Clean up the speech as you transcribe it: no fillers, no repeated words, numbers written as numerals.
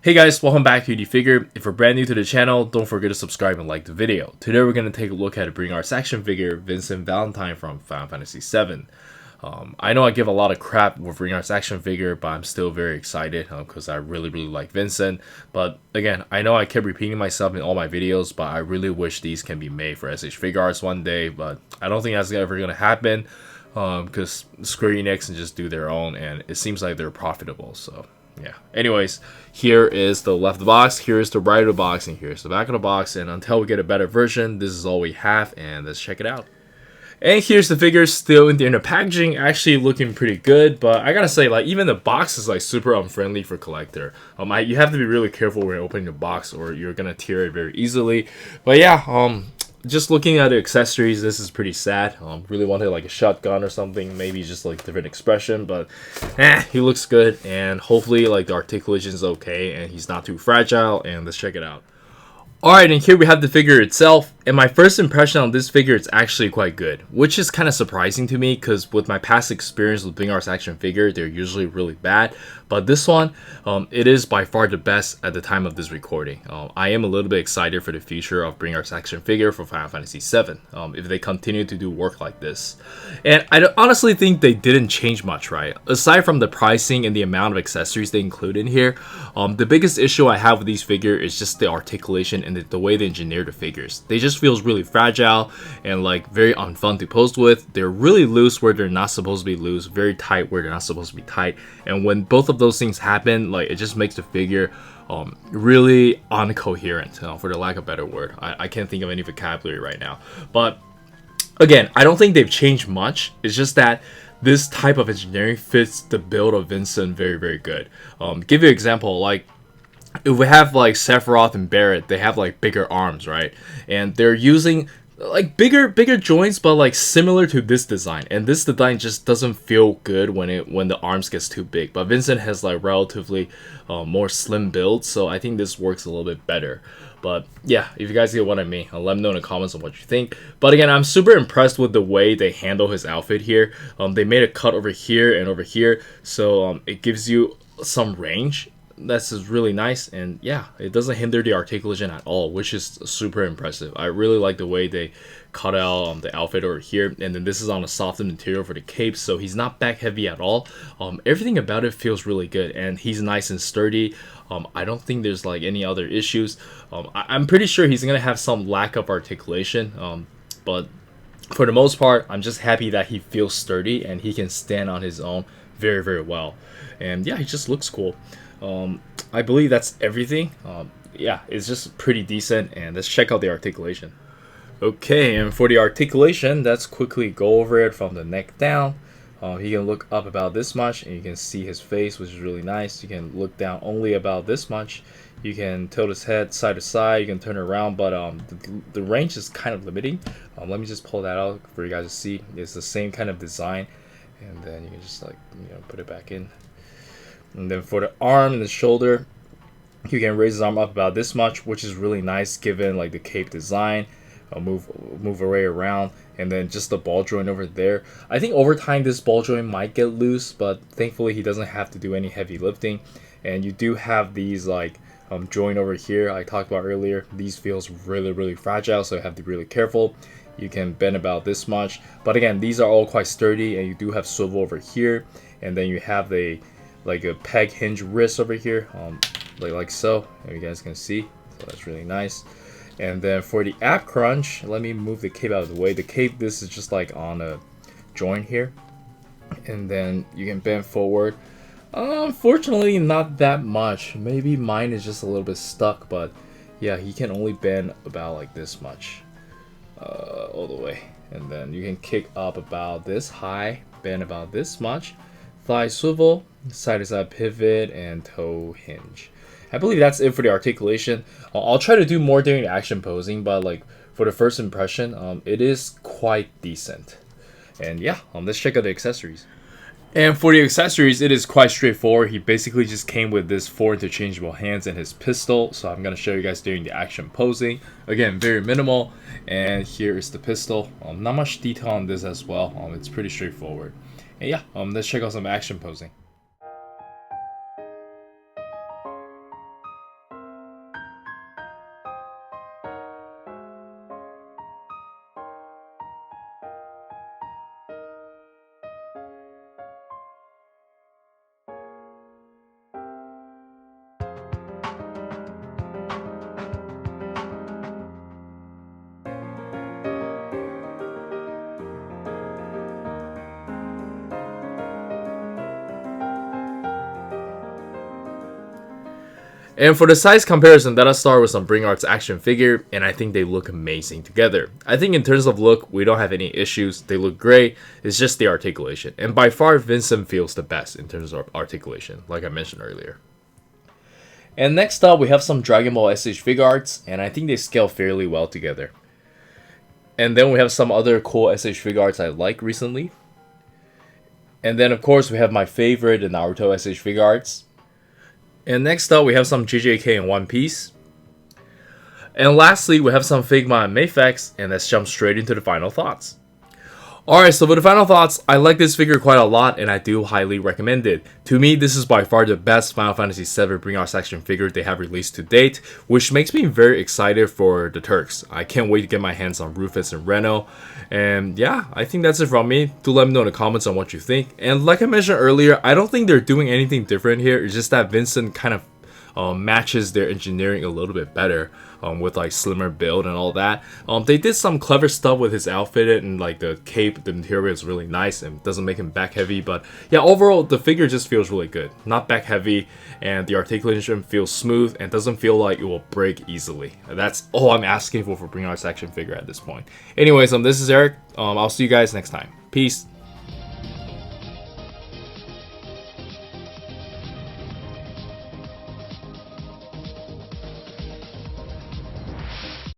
Hey guys, welcome back to the figure. If you're brand new to the channel, don't forget to subscribe and like the video. Today we're going to take a look at Bring Art's action figure, Vincent Valentine from Final Fantasy VII. I know I give a lot of crap with Bring Art's action figure, but I'm still very excited because I really like Vincent. But again, I know I kept repeating myself in all my videos, but I really wish these can be made for SH Figuarts one day, but I don't think that's ever going to happen because Square Enix can just do their own, and it seems like they're profitable, so... yeah. Anyways, here is the left of the box, here is the right of the box, and here's the back of the box. And until we get a better version, this is all we have, and let's check it out. And here's the figure still in the inner packaging, actually looking pretty good. But I gotta say, like, even the box is like super unfriendly for collector. You have to be really careful when opening the box, or you're gonna tear it very easily. But yeah, just looking at the accessories, this is pretty sad. Really wanted like a shotgun or something, maybe just like different expression, but he looks good, and hopefully like the articulation is okay and he's not too fragile. And let's check it out. Alright, and here we have the figure itself, and my first impression on this figure is actually quite good, which is kind of surprising to me because with my past experience with Bring Art's action figure, they're usually really bad, but this one, it is by far the best at the time of this recording. I am a little bit excited for the future of Bring Art's action figure for Final Fantasy VII, if they continue to do work like this. And I honestly think they didn't change much, right? Aside from the pricing and the amount of accessories they include in here, the biggest issue I have with these figures is just the articulation and the way they engineer the figures. They just feels really fragile and like very unfun to pose with. They're really loose where they're not supposed to be loose, very tight where they're not supposed to be tight. And when both of those things happen, like, it just makes the figure really uncoherent, for the lack of a better word. I can't think of any vocabulary right now. But again, I don't think they've changed much. It's just that this type of engineering fits the build of Vincent very good. Give you an example, like if we have like Sephiroth and Barret, they have like bigger arms, right? And they're using like bigger joints, but like similar to this design. And this design just doesn't feel good when the arms gets too big. But Vincent has like relatively more slim build, so I think this works a little bit better. But yeah, if you guys get what I mean, let me know in the comments on what you think. But again, I'm super impressed with the way they handle his outfit here. They made a cut over here and over here, so it gives you some range. That's just really nice, and yeah, it doesn't hinder the articulation at all, which is super impressive. I really like the way they cut out the outfit over here, and then this is on a softened material for the cape, so he's not back heavy at all. Everything about it feels really good, and he's nice and sturdy. I don't think there's like any other issues. I'm pretty sure he's gonna have some lack of articulation, but for the most part, I'm just happy that he feels sturdy and he can stand on his own very well. And yeah, he just looks cool. I believe that's everything. Yeah, it's just pretty decent, and let's check out the articulation. Okay, and for the articulation, let's quickly go over it from the neck down. He can look up about this much, and you can see his face, which is really nice. You can look down only about this much. You can tilt his head side to side. You can turn it around, but the range is kind of limiting. Let me just pull that out for you guys to see. It's the same kind of design, and then you can just like put it back in. And then for the arm and the shoulder, you can raise his arm up about this much, which is really nice given like the cape design. Move array around, and then just the ball joint over there. I think over time this ball joint might get loose, but thankfully he doesn't have to do any heavy lifting. And you do have these like joint over here I talked about earlier. These feels really fragile, so you have to be really careful. You can bend about this much, but again, these are all quite sturdy, and you do have swivel over here, and then you have like a peg hinge wrist over here, like so, and you guys can see, so that's really nice. And then for the ab crunch, let me move the cape out of the way. The cape, this is just like on a joint here, and then you can bend forward. Unfortunately, not that much. Maybe mine is just a little bit stuck, but yeah, he can only bend about like this much, all the way. And then you can kick up about this high, bend about this much. Thigh swivel, side to side pivot, and toe hinge. I believe that's it for the articulation. I'll try to do more during the action posing, but like for the first impression, it is quite decent. And yeah, let's check out the accessories. And for the accessories, it is quite straightforward. He basically just came with this 4 interchangeable hands and his pistol, so I'm going to show you guys during the action posing. Again, very minimal, and here is the pistol. Not much detail on this as well. It's pretty straightforward. And yeah, let's check out some action posing. And for the size comparison, let us start with some Bring Arts action figure, and I think they look amazing together. I think in terms of look, we don't have any issues. They look great. It's just the articulation. And by far, Vincent feels the best in terms of articulation, like I mentioned earlier. And next up, we have some Dragon Ball SH figure arts, and I think they scale fairly well together. And then we have some other cool SH figure arts I like recently. And then of course, we have my favorite, the Naruto SH figure arts. And next up, we have some JJK and One Piece. And lastly, we have some Figma and Mayfex, and let's jump straight into the final thoughts. Alright, so for the final thoughts, I like this figure quite a lot, and I do highly recommend it. To me, this is by far the best Final Fantasy VII Bring Arts action figure they have released to date, which makes me very excited for the Turks. I can't wait to get my hands on Rufus and Reno. And yeah, I think that's it from me. Do let me know in the comments on what you think. And like I mentioned earlier, I don't think they're doing anything different here. It's just that Vincent kind of matches their engineering a little bit better with like slimmer build and all that. They did some clever stuff with his outfit, and like the cape, the material is really nice and doesn't make him back heavy. But yeah, overall the figure just feels really good, not back heavy, and the articulation feels smooth and doesn't feel like it will break easily. That's all I'm asking for Bring Arts action figure at this point. Anyways, this is Eric. I'll see you guys next time. Peace.